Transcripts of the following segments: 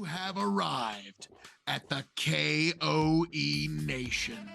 have arrived at the K.O.E. Nation.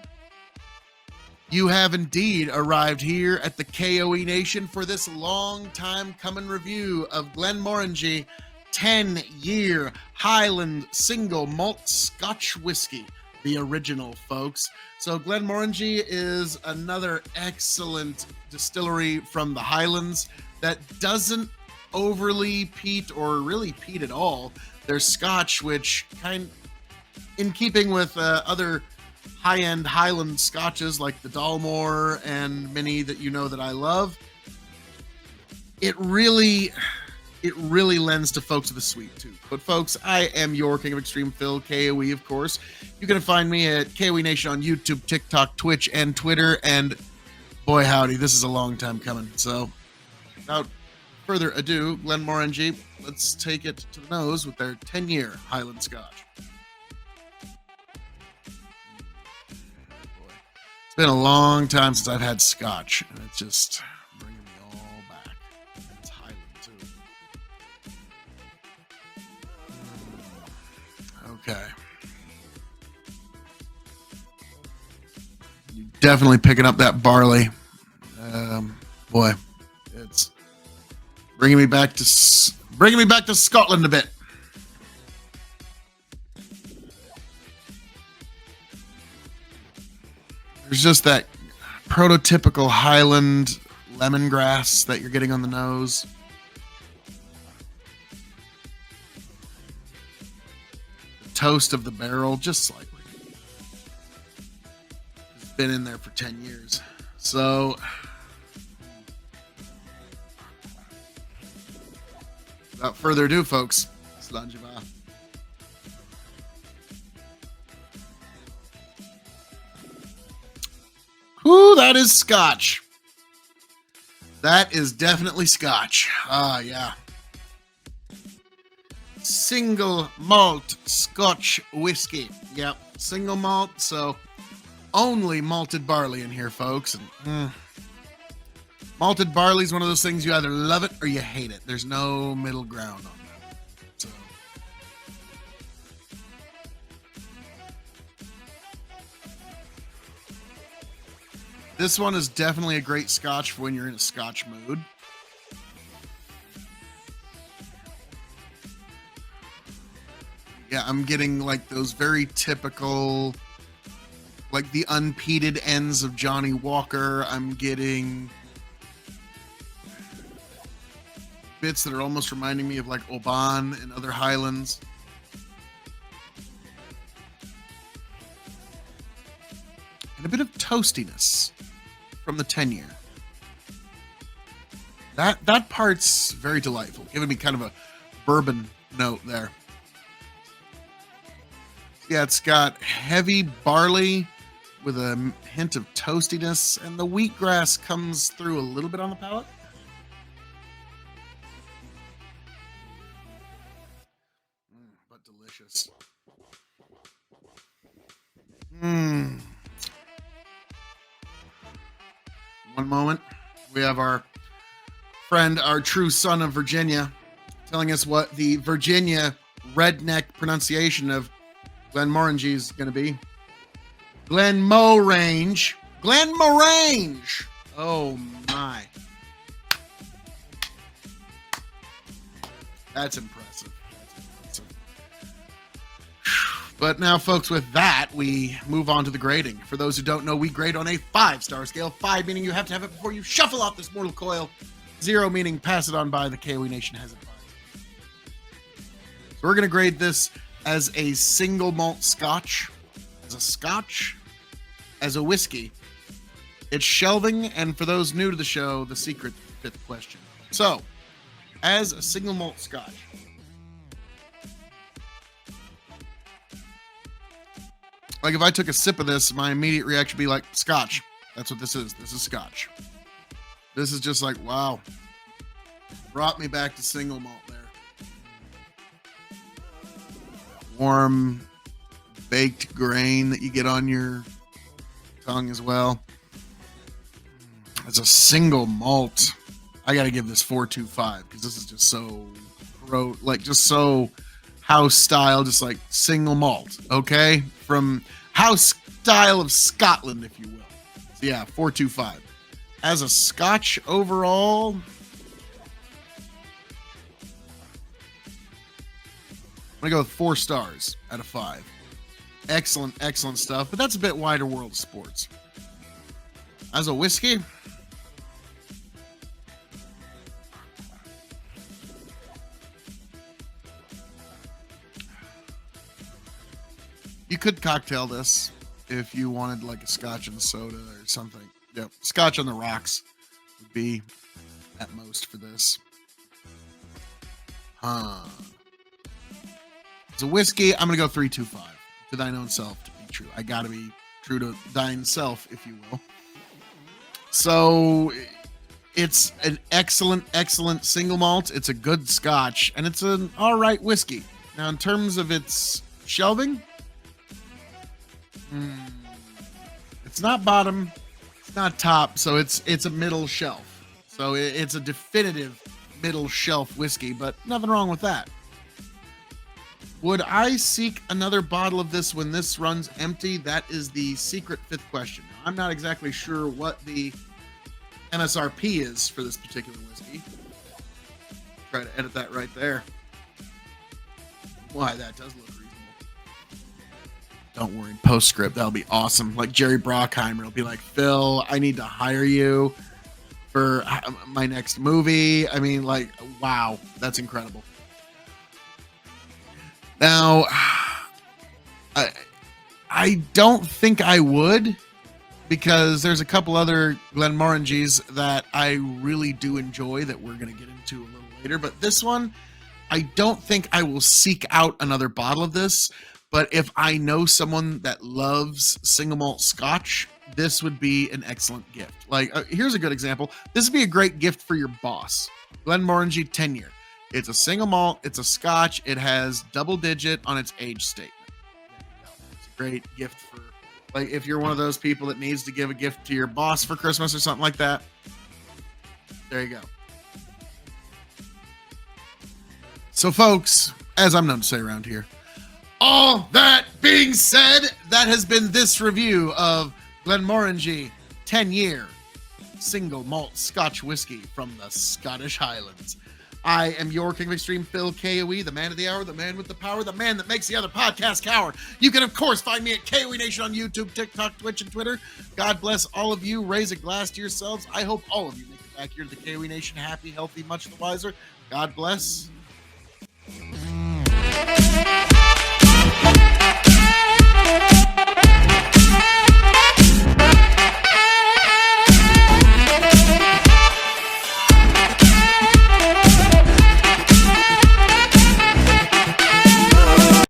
You have indeed arrived here at the K.O.E. Nation for this long time coming review of Glenmorangie 10-year Highland single malt Scotch whiskey, the original, folks. So Glenmorangie is another excellent distillery from the Highlands that doesn't overly peat or really peat at all. There's Scotch, which in keeping with other high-end Highland scotches like the Dalmore and many that you know that I love, it really lends to folks with a sweet tooth. But folks, I am your King of Extreme Phil, K.O.E. of course. You can find me at K.O.E. Nation on YouTube, TikTok, Twitch, and Twitter. And boy howdy, this is a long time coming. So without further ado, Glenmorangie, let's take it to the nose with their 10-year Highland Scotch. It's been a long time since I've had Scotch, and it's just bringing me all back. It's Highland, too. Okay. You're definitely picking up that barley. Boy, it's bringing me back to Scotland a bit. There's just that prototypical Highland lemongrass that you're getting on the nose. The toast of the barrel, just slightly. It's been in there for 10 years. So, without further ado, folks, Slanjiva. Ooh, that is Scotch. That is definitely Scotch. Ah, yeah. Single malt Scotch whiskey. Yep, single malt, so only malted barley in here, folks. And, malted barley is one of those things you either love it or you hate it. There's no middle ground on that. So, this one is definitely a great Scotch for when you're in a Scotch mood. Yeah, I'm getting like those very typical, like the unpeated ends of Johnny Walker. I'm getting bits that are almost reminding me of like Oban and other Highlands. And a bit of toastiness from the 10-year. That part's very delightful, giving me kind of a bourbon note there. Yeah, it's got heavy barley with a hint of toastiness, and the wheatgrass comes through a little bit on the palate. But delicious. One moment, we have our friend, our true son of Virginia, telling us what the Virginia redneck pronunciation of Glenmorangie is going to be. Glenmorangie. Glenmorangie. Oh my. That's impressive. But now, folks, with that, we move on to the grading. For those who don't know, we grade on a 5-star scale. 5 meaning you have to have it before you shuffle off this mortal coil. 0 meaning pass it on by. The K.O.E. Nation has advised. So we're going to grade this as a single malt Scotch, as a Scotch, as a whiskey. It's shelving, and for those new to the show, the secret 5th question. So, as a single malt Scotch, like if I took a sip of this, my immediate reaction would be like, Scotch. That's what this is. This is Scotch. This is just like, wow. Brought me back to single malt there. Warm, baked grain that you get on your tongue as well. As a single malt, I got to give this 4.25 because this is just so, just so house style, just like single malt, okay? From house style of Scotland, if you will. So yeah, 425. As a Scotch overall, I'm gonna go with 4 stars out of 5. Excellent, excellent stuff, but that's a bit wider world of sports. As a whiskey, you could cocktail this if you wanted like a Scotch and soda or something. Yep, Scotch on the rocks would be at most for this. As a whiskey, I'm gonna go 325. To thine own self to be true. I gotta be true to thine self, if you will. So it's an excellent, excellent single malt. It's a good Scotch, and it's an all right whiskey. Now, in terms of its shelving, it's not bottom, it's not top, so it's a middle shelf. So it's a definitive middle shelf whiskey, but nothing wrong with that. Would I seek another bottle of this when this runs empty? That is the secret 5th question. Now, I'm not exactly sure what the MSRP is for this particular whiskey. Try to edit that right there. Why, that does look reasonable. Don't worry, postscript, that'll be awesome. Like Jerry Bruckheimer will be like, Phil, I need to hire you for my next movie. I mean, like, wow, that's incredible. Now, I don't think I would, because there's a couple other Glenmorangies that I really do enjoy that we're going to get into a little later. But this one, I don't think I will seek out another bottle of this. But if I know someone that loves single malt Scotch, this would be an excellent gift. Like, here's a good example. This would be a great gift for your boss. Glenmorangie 10-year. It's a single malt. It's a Scotch. It has double digit on its age statement. It's a great gift for, like, if you're one of those people that needs to give a gift to your boss for Christmas or something like that. There you go. So, folks, as I'm known to say around here, all that being said, that has been this review of Glenmorangie 10-year single malt Scotch whiskey from the Scottish Highlands. I am your King of Extreme, Phil K.O.E., the man of the hour, the man with the power, the man that makes the other podcast cower. You can, of course, find me at K.O.E Nation on YouTube, TikTok, Twitch, and Twitter. God bless all of you. Raise a glass to yourselves. I hope all of you make it back here to the K.O.E Nation happy, healthy, much the wiser. God bless.